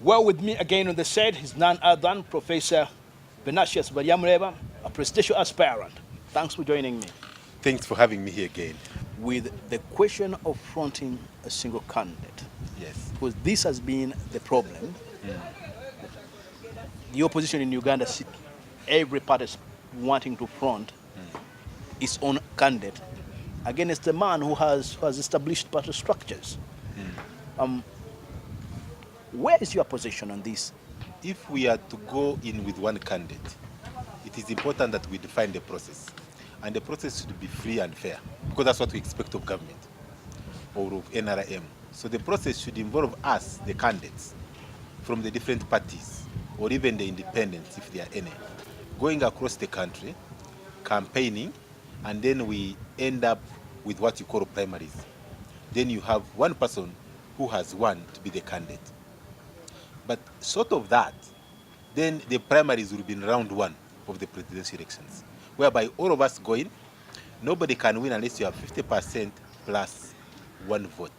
Well, with me again on the set is none other than Professor Venacious Baryamureba, a presidential aspirant. Thanks for joining me. Thanks for having me here again. With the question of fronting a single candidate. Yes. Because this has been the problem. The opposition in Uganda, every party is wanting to front its own candidate against a man who has established party structures. Where is your position on this? If we are to go in with one candidate, it is important that we define the process. And the process should be free and fair, because that's what we expect of government or of NRM. So the process should involve us, the candidates, from the different parties, or even the independents, if there are any, going across the country, campaigning, and then we end up with what you call primaries. Then you have one person who has won to be the candidate. But short of that, then the primaries will be in round one of the presidential elections, whereby all of us going, nobody can win unless you have 50% plus one vote,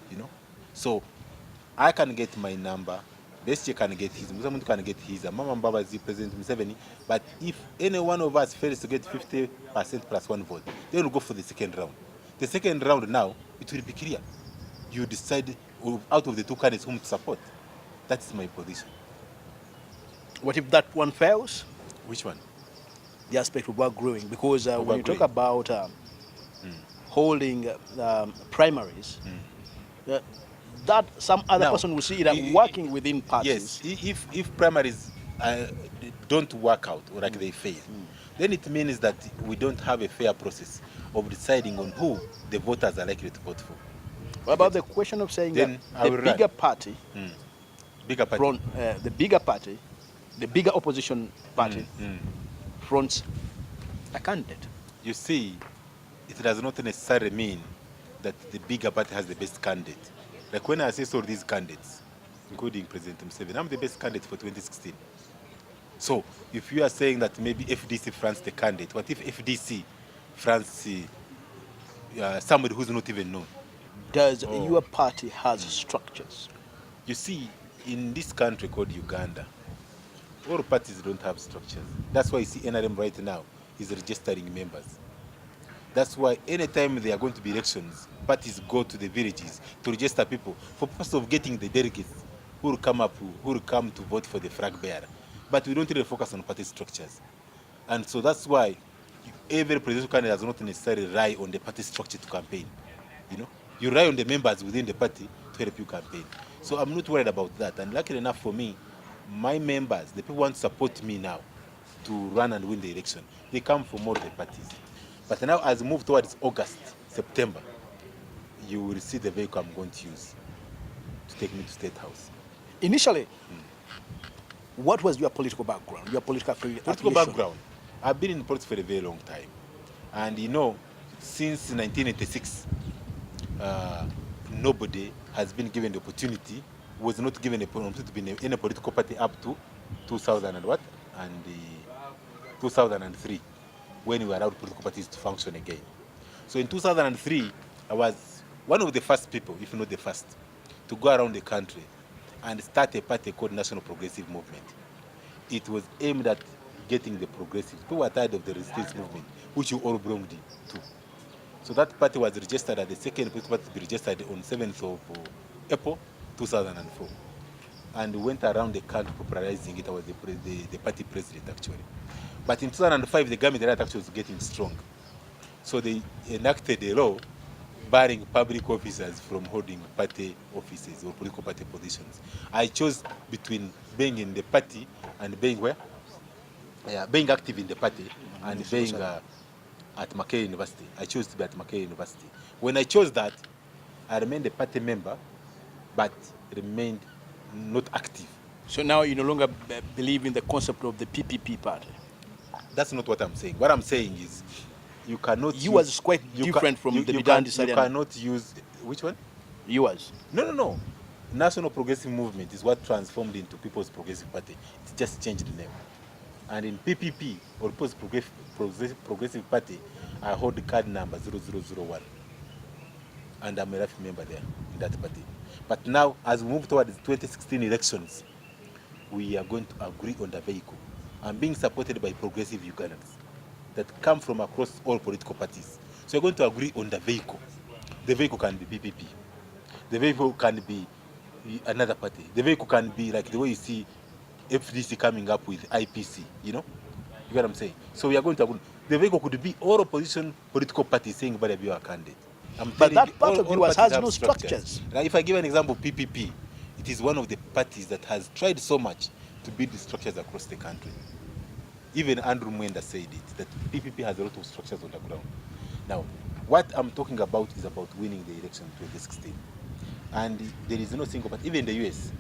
you know. So I can get my number, Bestie can get his, Museveni can get his, Mama Mbaba is President Museveni, but if any one of us fails to get 50% plus one vote, then we'll go for the second round. The second round now, it will be clear. You decide out of the two candidates whom to support. That's my position. What if that one fails? Which one? The aspect of growing, because when you talk about holding primaries, that some other person will see it working within parties. Yes, if primaries don't work out or like they fail, then it means that we don't have a fair process of deciding on who the voters are likely to vote for. What about the question of saying that the bigger party, the bigger opposition party fronts a candidate? You see, it does not necessarily mean that the bigger party has the best candidate. Like when I assess all these candidates, including President Museveni, I'm the best candidate for 2016. So if you are saying that maybe FDC fronts the candidate, what if FDC fronts somebody who's not even known? Does your party has structures? You see, in this country called Uganda, all parties don't have structures. That's why you see NRM right now is registering members. That's why anytime there are going to be elections, parties go to the villages to register people for purpose of getting the delegates who will come to vote for the flag bearer. But we don't really focus on party structures. And so that's why every presidential candidate does not necessarily rely on the party structure to campaign. You know, you rely on the members within the party to help you campaign. So I'm not worried about that. And luckily enough for me, my members, the people who want to support me now to run and win the election, they come from all the parties. But now as we move towards August, September, you will see the vehicle I'm going to use to take me to State House. Initially, what was your political background, your political background? I've been in politics for a very long time. And you know, since 1986, nobody has been given the opportunity, was not given the opportunity to be in a political party up to 2000 and what? And 2003, when we allowed political parties to function again. So in 2003, I was one of the first people, if not the first, to go around the country and start a party called National Progressive Movement. It was aimed at getting the progressives. People were tired of the resistance movement, which you all belonged to. So that party was registered as the second political party to be registered on 7th of April 2004. And went around the country popularizing it. I was the party president, actually. But in 2005, the government actually was getting strong. So they enacted a law barring public officers from holding party offices or political party positions. I chose between being in the party and being where? Being active in the party and being at Makerere University. I chose to be at Makerere University. When I chose that, I remained a party member, but remained not active. So now you no longer believe in the concept of the PPP party? That's not what I'm saying. What I'm saying is, you cannot. You was quite different from the Bidandi Salian. You cannot use which one? Yours. No. National Progressive Movement is what transformed into People's Progressive Party. It just changed the name. And in PPP, or People's Progressive Party, I hold the card number 0001. And I'm a life member there in that party. But now, as we move towards the 2016 elections, we are going to agree on the vehicle. I'm being supported by progressive Ugandans that come from across all political parties. So we're going to agree on the vehicle. The vehicle can be PPP. The vehicle can be another party. The vehicle can be like the way you see FDC coming up with IPC, you know? You get what I'm saying? So we are going to agree. The vehicle could be all opposition political parties saying, but you are candidate. But that part of yours has no structures. Now, if I give an example, PPP, it is one of the parties that has tried so much to build the structures across the country. Even Andrew Mwenda said it, that PPP has a lot of structures on the ground. Now, what I'm talking about is about winning the election in 2016. And there is no single party, even in the US,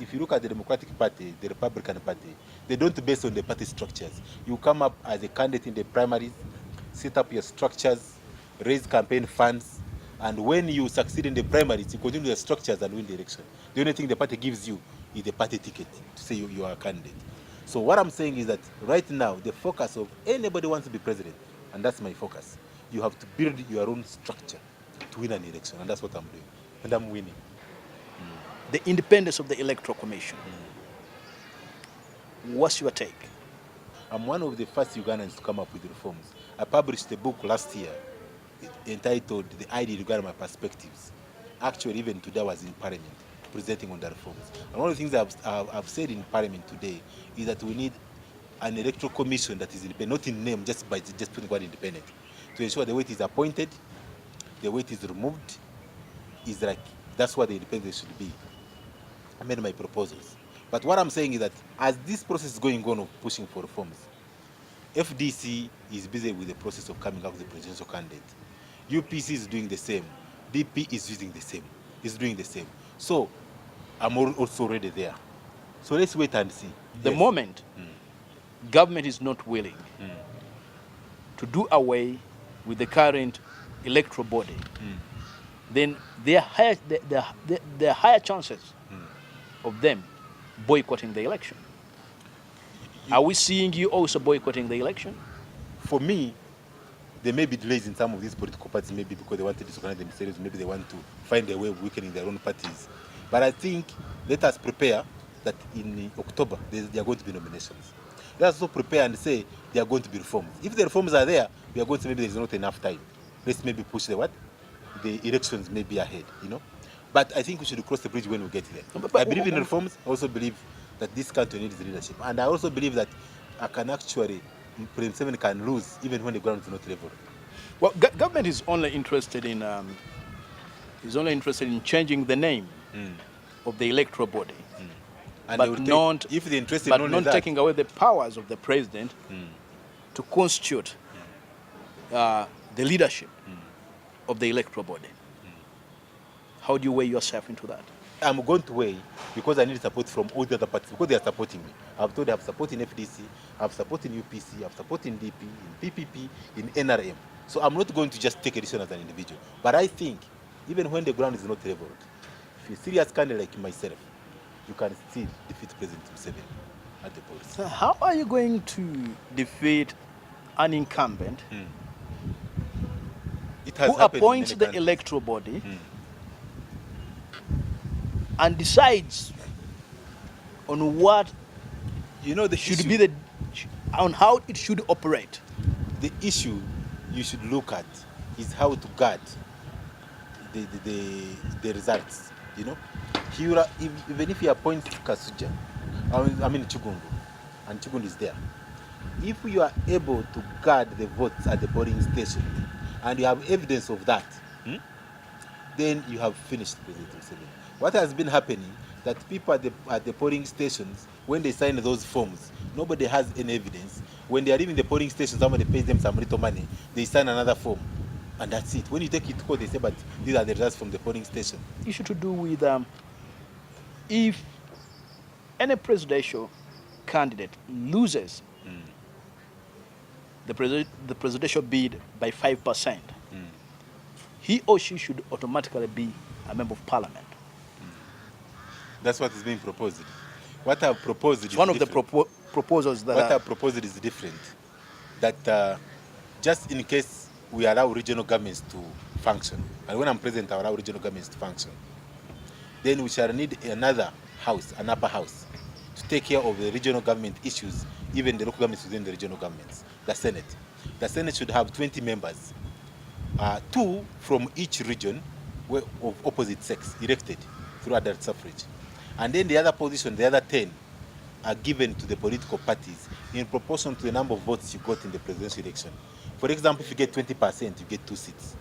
if you look at the Democratic Party, the Republican Party, they don't base on the party structures. You come up as a candidate in the primaries, set up your structures, raise campaign funds, and when you succeed in the primaries, you continue the structures and win the election. The only thing the party gives you is the party ticket to say you are a candidate. So what I'm saying is that right now, the focus of anybody wants to be president, and that's my focus, you have to build your own structure to win an election, and that's what I'm doing, and I'm winning. The independence of the Electoral Commission. What's your take? I'm one of the first Ugandans to come up with reforms. I published a book last year entitled The ID Regarding My Perspectives. Actually, even today I was in Parliament presenting on the reforms. And one of the things I've said in Parliament today is that we need an electoral commission that is independent, not in name, just putting one independent, to ensure the weight is appointed, the weight is removed, is like, that's what the independence should be. I made my proposals. But what I'm saying is that as this process is going on of pushing for reforms, FDC is busy with the process of coming up with a presidential candidate. UPC is doing the same. DP is doing the same. So I'm also already there. So let's wait and see. The moment government is not willing to do away with the current electoral body, then there are higher chances of them boycotting the election. Are we seeing you also boycotting the election? For me, there may be delays in some of these political parties, maybe because they want to disorganize themselves, maybe they want to find a way of weakening their own parties. But I think let us prepare that in October there are going to be nominations. Let us also prepare and say there are going to be reforms. If the reforms are there, we are going to maybe there is not enough time. Let's maybe push the elections may be ahead, you know. But I think we should cross the bridge when we get there. I believe in reforms. I also believe that this country needs leadership. And I also believe that President Museveni can lose even when the ground is not level. Well, government is only interested in changing the name of the electoral body, And but not if they're interested but in not taking away the powers of the president to constitute the leadership of the electoral body. How do you weigh yourself into that? I'm going to weigh because I need support from all the other parties because they are supporting me. I've told you I have support in FDC, I have support in UPC, I have support in DP, in PPP, in NRM. So I'm not going to just take a decision as an individual. But I think even when the ground is not leveled, if you're a serious candidate like myself, you can still defeat President Museveni at the polls. So how are you going to defeat an incumbent who appoints the electoral body and decides on what should be on how it should operate? The issue you should look at is how to guard the results. You know, even if he appoints Kasuja, Chugundu, and Chugundu is there, if you are able to guard the votes at the polling station and you have evidence of that, then you have finished President Museveni. What has been happening that people at the polling stations, when they sign those forms, nobody has any evidence. When they are leaving the polling station, somebody pays them some little money, they sign another form, and that's it. When you take it to court, they say, but these are the results from the polling station. Issue to do with if any presidential candidate loses the presidential bid by 5%, he or she should automatically be a member of parliament. That's what is being proposed. What I've proposed is one of the proposals that I've proposed is different. That just in case we allow regional governments to function, and when I'm president, I allow regional governments to function, then we shall need another house, an upper house, to take care of the regional government issues, even the local governments within the regional governments, the Senate. The Senate should have 20 members, 2 from each region of opposite sex, elected through adult suffrage. And then the other position, the other 10, are given to the political parties in proportion to the number of votes you got in the presidential election. For example, if you get 20%, you get 2 seats.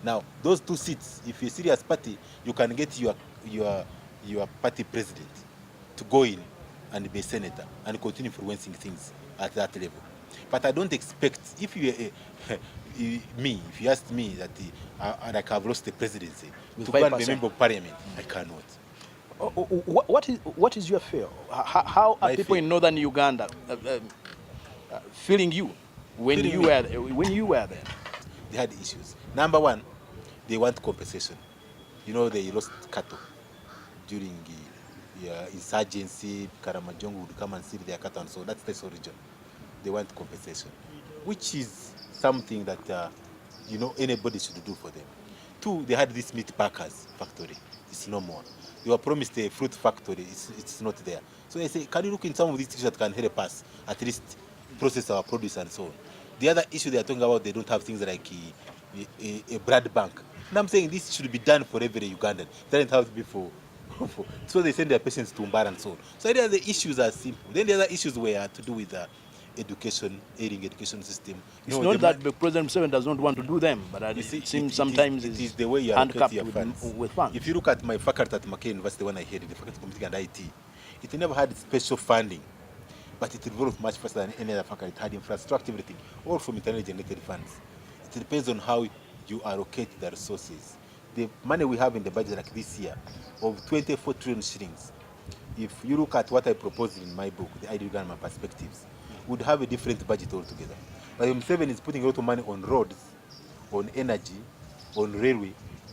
Now, those 2 seats, if you're a serious party, you can get your party president to go in and be a senator and continue influencing things at that level. But I don't expect, if you if you asked me that like I've lost the presidency, to go and be a member of parliament, I cannot. What is your fear? How are people in northern Uganda feeling you when you were there? They had issues. Number one, they want compensation. You know, they lost cattle during the insurgency. Karamajongo would come and steal their cattle, and so that's the origin. They want compensation, which is something that you know, anybody should do for them. 2, they had this meat packers factory. It's no more. They were promised a fruit factory. It's not there. So they say, can you look in some of these things that can help us at least process our produce and so on? The other issue they are talking about, they don't have things like a blood bank. And I'm saying this should be done for every Ugandan. It doesn't have to be for so they send their patients to Umbara and so on. So the other issues are simple. Then the other issues were to do with education, aiding education system. It's not that the President Museveni does not want to do them, but it seems sometimes it is the way you allocate your funds. With funds. If you look at my faculty at Mackay University when I headed the faculty computing and IT, it never had special funding, but it evolved much faster than any other faculty. It had infrastructure, everything, all from internally generated funds. It depends on how you allocate the resources. The money we have in the budget like this year of 24 trillion shillings, if you look at what I proposed in my book, The Ideal Uganda Perspectives, would have a different budget altogether. But Museveni is putting a lot of money on roads, on energy, on railway,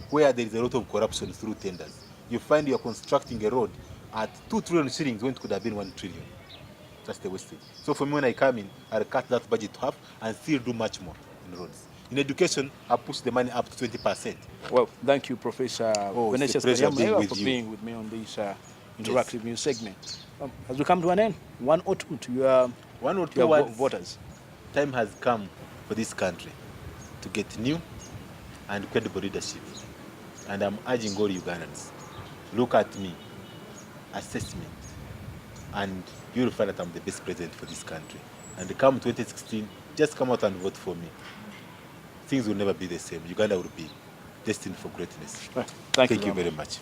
where there is a lot of corruption through tenders. You find you are constructing a road at 2 trillion shillings when it could have been 1 trillion. That's the wastage. So for me, when I come in, I'll cut that budget to half and still do much more in roads. In education, I'll push the money up to 20%. Well, thank you, Professor Venacious Baryamureba, for being with me on this interactive news segment. As we come to an end, 1 or 2 to your voters. Time has come for this country to get new and credible leadership. And I'm urging all Ugandans, look at me, assess me, and you'll find that I'm the best president for this country. And come 2016, just come out and vote for me. Things will never be the same. Uganda will be destined for greatness. Thank you very much.